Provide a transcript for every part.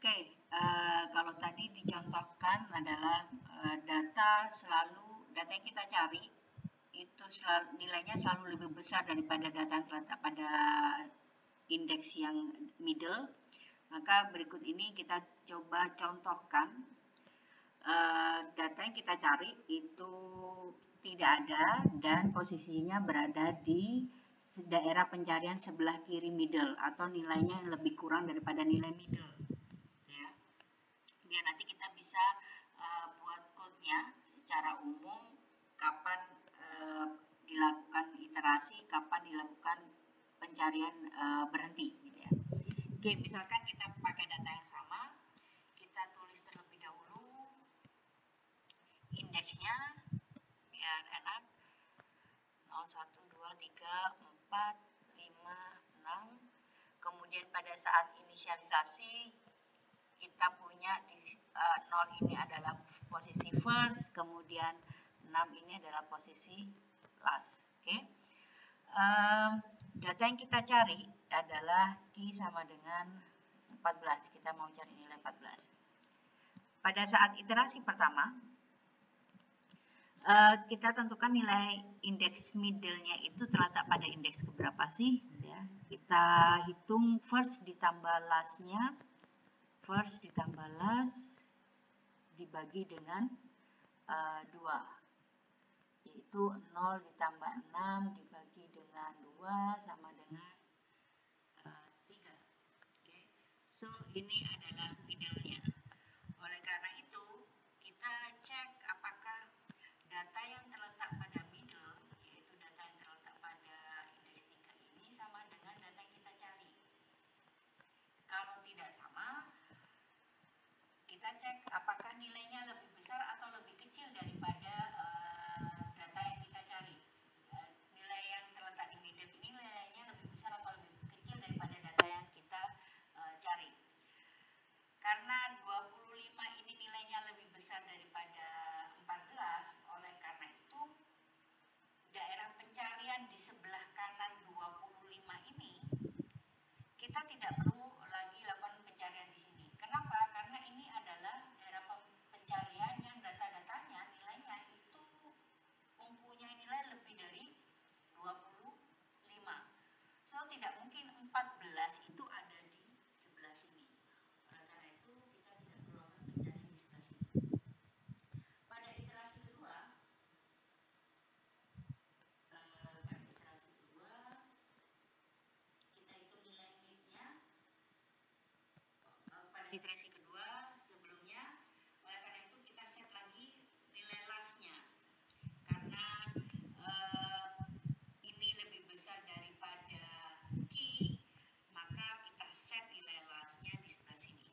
Oke, kalau tadi dicontohkan adalah data yang kita cari itu nilainya selalu lebih besar daripada data yang terletak pada indeks yang middle. Maka berikut ini kita coba contohkan data yang kita cari itu tidak ada dan posisinya berada di daerah pencarian sebelah kiri middle atau nilainya yang lebih kurang daripada nilai middle. Biar nanti kita bisa buat code-nya secara umum kapan dilakukan iterasi, kapan dilakukan pencarian berhenti gitu ya. Oke, misalkan kita pakai data yang sama, kita tulis terlebih dahulu indeksnya biar enak 0, 1, 2, 3, 4, 5, 6. Kemudian pada saat inisialisasi kita punya di 0 ini adalah posisi first, kemudian 6 ini adalah posisi last. Oke. Data yang kita cari adalah key sama dengan 14. Kita mau cari nilai 14. Pada saat iterasi pertama, kita tentukan nilai indeks middle-nya itu terletak pada indeks keberapa sih? Ya. Kita hitung first ditambah last-nya. First ditambah last dibagi dengan 2, yaitu 0 ditambah 6 dibagi dengan 2 sama dengan 3. Okay. So ini adalah middle-nya. Oleh karena itu kita cek apakah data yang terletak pada middle, yaitu data yang terletak pada indeks 3 ini sama dengan data yang kita cari. Kalau tidak sama, kita cek apakah nilainya lebih besar atau lebih kecil daripada data yang kita cari. Nilai yang terletak di middle ini nilainya lebih besar atau lebih kecil daripada data yang kita cari. Karena 25 ini nilainya lebih besar daripada 14, oleh karena itu daerah pencarian di sebelah kanan 25 ini kita tidak perlu lagi lakukan pencarian di sini. Kenapa? Karena ini adalah daerah pencarian yang data-datanya nilainya itu mempunyai nilai lebih dari 25. So tidak mungkin 14 itu ada di sebelah sini. Oleh karena itu kita tidak perlu lakukan pencarian di sebelah sini. Pada iterasi kedua, kita hitung nilai mid-nya. Pada iterasi kedua sebelumnya, oleh karena itu kita set lagi nilai last-nya. Karena ini lebih besar daripada key, maka kita set nilai last-nya di sebelah sini.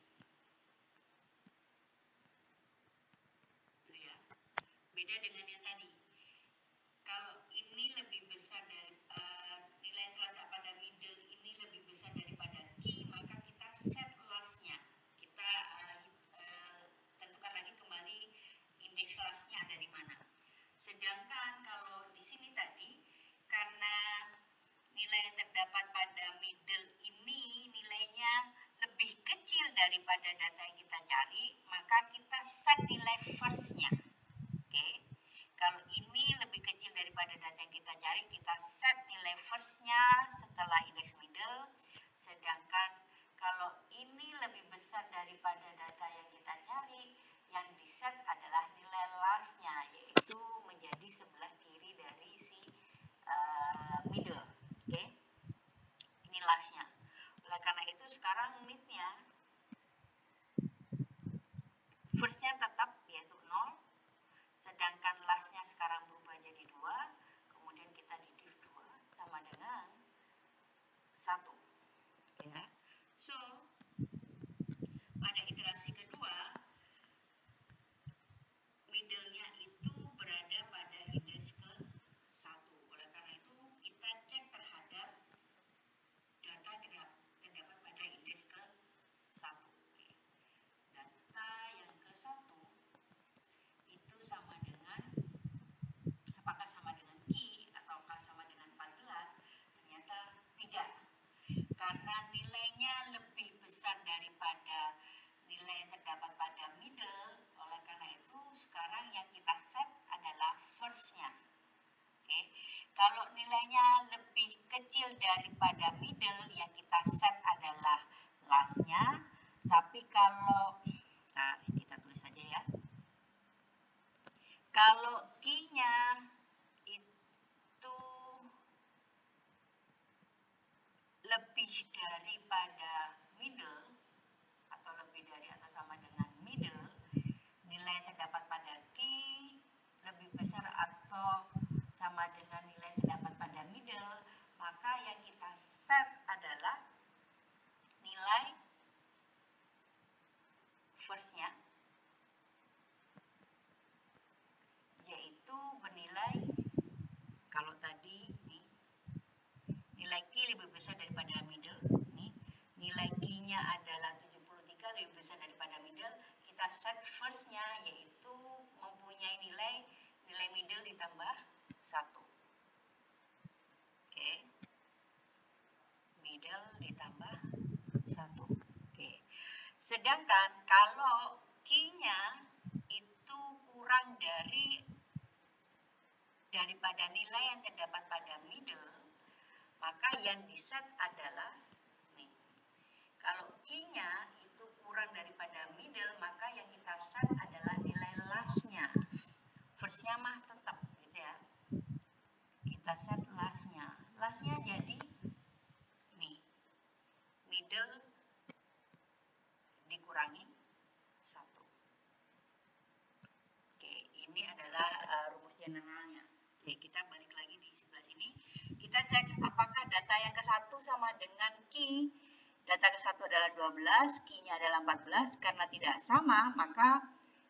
Itu ya. Beda dengan yang tadi. Kalau ini lebih besar dari nilai terletak pada middle ini lebih besar daripada key, maka kita set last-nya. Kita tentukan lagi kembali indeks last-nya ada di mana. Sedangkan kalau di sini tadi, karena nilai yang terdapat pada middle ini nilainya lebih kecil daripada data yang kita cari, maka kita set nilai first-nya. Oke. Kalau ini lebih kecil daripada data yang kita cari, kita set nilai first-nya setelah indeks middle. Sedangkan kalau ini lebih besar daripada data yang kita cari, yang di set adalah nilai last-nya, yaitu menjadi sebelah kiri dari si middle. Oke. Ini last-nya. Oleh karena itu sekarang mid-nya first-nya tetap yaitu 0, sedangkan last-nya sekarang berubah jadi 2, kemudian kita di div 2 sama dengan 1. Ya. So, pada iterasi kedua, middle-nya itu berada pada indeks ke-1. Oleh karena itu, kita cek terhadap data terdapat pada indeks ke-1. Oke. Data yang ke-1 Kalau nilainya lebih kecil daripada middle, yang kita set adalah lastnya. Tapi kalau, nah kita tulis saja ya. Kalau key-nya itu lebih daripada middle, atau lebih dari atau sama dengan middle, nilai yang terdapat pada key lebih besar atau sama dengan nilai yang terdapat pada middle, maka yang kita set adalah nilai first-nya, yaitu bernilai, kalau tadi nih, nilai key lebih besar daripada middle, nih, nilai key-nya adalah 73 lebih besar daripada middle, kita set first-nya yaitu mempunyai nilai middle ditambah 1. Oke. Middle ditambah 1. Oke. Sedangkan kalau key-nya itu kurang daripada nilai yang terdapat pada middle, maka yang diset adalah nih. Kalau key-nya itu kurang daripada middle, maka yang kita set adalah nilai last-nya. First-nya mah tetap gitu ya. Kita set last-nya. Last-nya jadi nih, middle dikurangi 1. Oke, ini adalah rumus generalnya. Oke, kita balik lagi di sebelah sini. Kita cek apakah data yang ke-1 sama dengan key. Data ke-1 adalah 12, key-nya adalah 14. Karena tidak sama, maka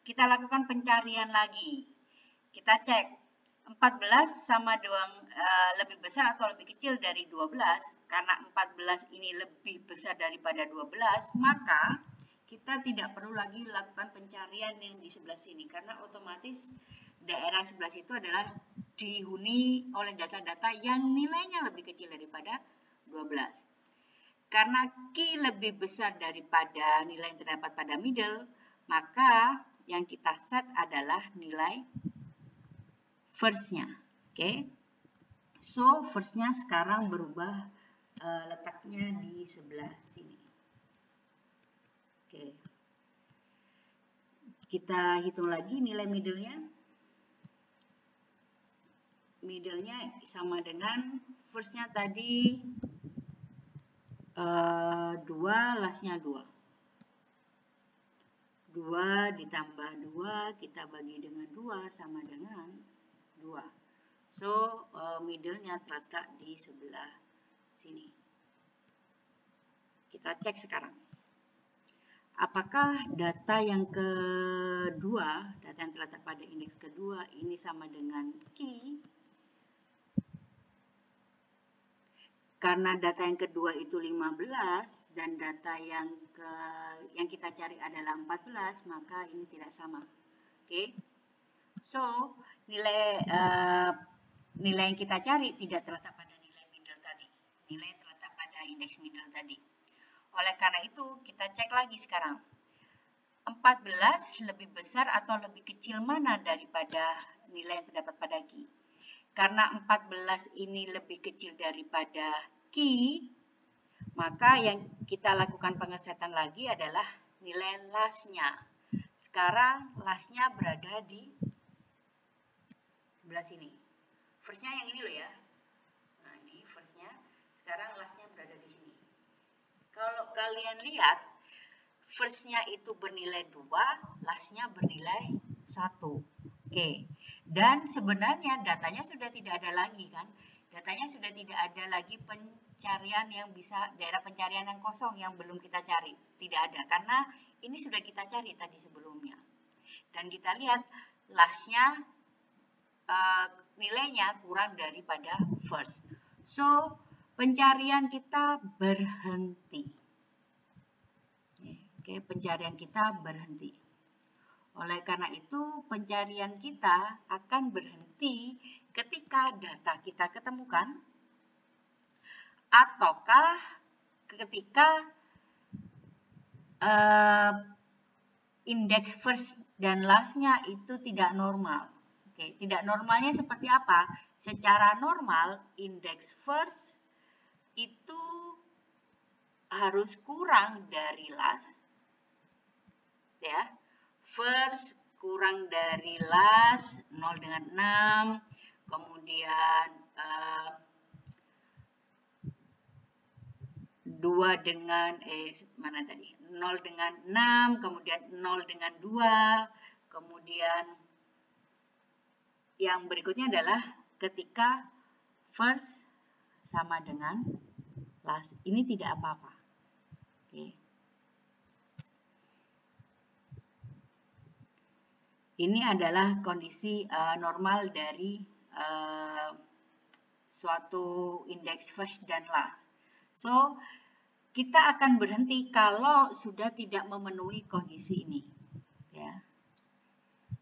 kita lakukan pencarian lagi. Kita cek 14 sama lebih besar atau lebih kecil dari 12. Karena 14 ini lebih besar daripada 12, maka kita tidak perlu lagi lakukan pencarian yang di sebelah sini. Karena otomatis daerah sebelah situ adalah dihuni oleh data-data yang nilainya lebih kecil daripada 12. Karena key lebih besar daripada nilai yang terdapat pada middle, maka yang kita set adalah nilai first-nya. Oke. So, first-nya sekarang berubah letaknya di sebelah sini. Oke. Kita hitung lagi nilai middle-nya. Middle-nya sama dengan first-nya tadi 2, last-nya 2. 2 ditambah 2 kita bagi dengan 2 sama dengan 2. So, middle-nya terletak di sebelah sini. Kita cek sekarang. Apakah data yang kedua, data yang terletak pada indeks kedua ini sama dengan key? Karena data yang kedua itu 15 dan data yang kita cari adalah 14, maka ini tidak sama. Oke. So, nilai yang kita cari tidak terletak pada nilai middle tadi. Nilai terletak pada indeks middle tadi. Oleh karena itu, kita cek lagi sekarang. 14 lebih besar atau lebih kecil mana daripada nilai yang terdapat pada key? Karena 14 ini lebih kecil daripada key, maka yang kita lakukan pengesetan lagi adalah nilai last-nya. Sekarang last-nya berada di sebelah sini. First-nya yang ini loh ya. Nah, ini first-nya. Sekarang last-nya berada di sini. Kalau kalian lihat, first-nya itu bernilai 2, last-nya bernilai 1. Oke. Dan sebenarnya datanya sudah tidak ada lagi kan. Datanya sudah tidak ada lagi pencarian yang bisa, daerah pencarian yang kosong yang belum kita cari. Tidak ada, karena ini sudah kita cari tadi sebelumnya. Dan kita lihat last-nya nilainya kurang daripada first. So, pencarian kita berhenti. Oke, pencarian kita berhenti. Oleh karena itu, pencarian kita akan berhenti ketika data kita ketemukan, ataukah ketika indeks first dan last-nya itu tidak normal. Oke, tidak normalnya seperti apa? secara normal index first itu harus kurang dari last, ya. First kurang dari last 0 dengan 6, kemudian 2 dengan mana tadi? 0 dengan 6, kemudian 0 dengan 2, kemudian yang berikutnya adalah ketika first sama dengan last. Ini tidak apa-apa. Oke. Ini adalah kondisi normal dari suatu indeks first dan last. So, kita akan berhenti kalau sudah tidak memenuhi kondisi ini. Ya.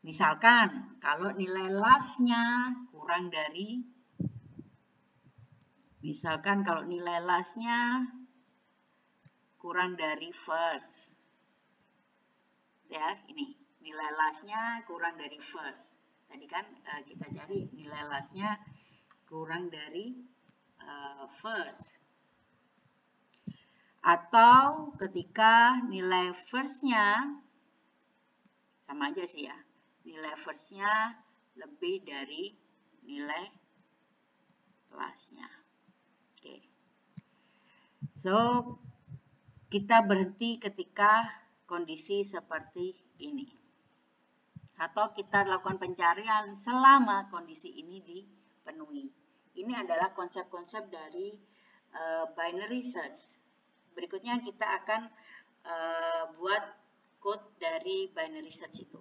Misalkan kalau nilai last-nya kurang dari, misalkan kalau nilai last-nya kurang dari first. Ya, ini nilai last-nya kurang dari first. Tadi kan kita cari nilai last-nya kurang dari first. Atau ketika nilai first-nya sama aja sih ya. Nilai first-nya lebih dari nilai last-nya. Oke. So, kita berhenti ketika kondisi seperti ini. Atau kita lakukan pencarian selama kondisi ini dipenuhi. Ini adalah konsep-konsep dari binary search. Berikutnya kita akan buat code dari binary search itu.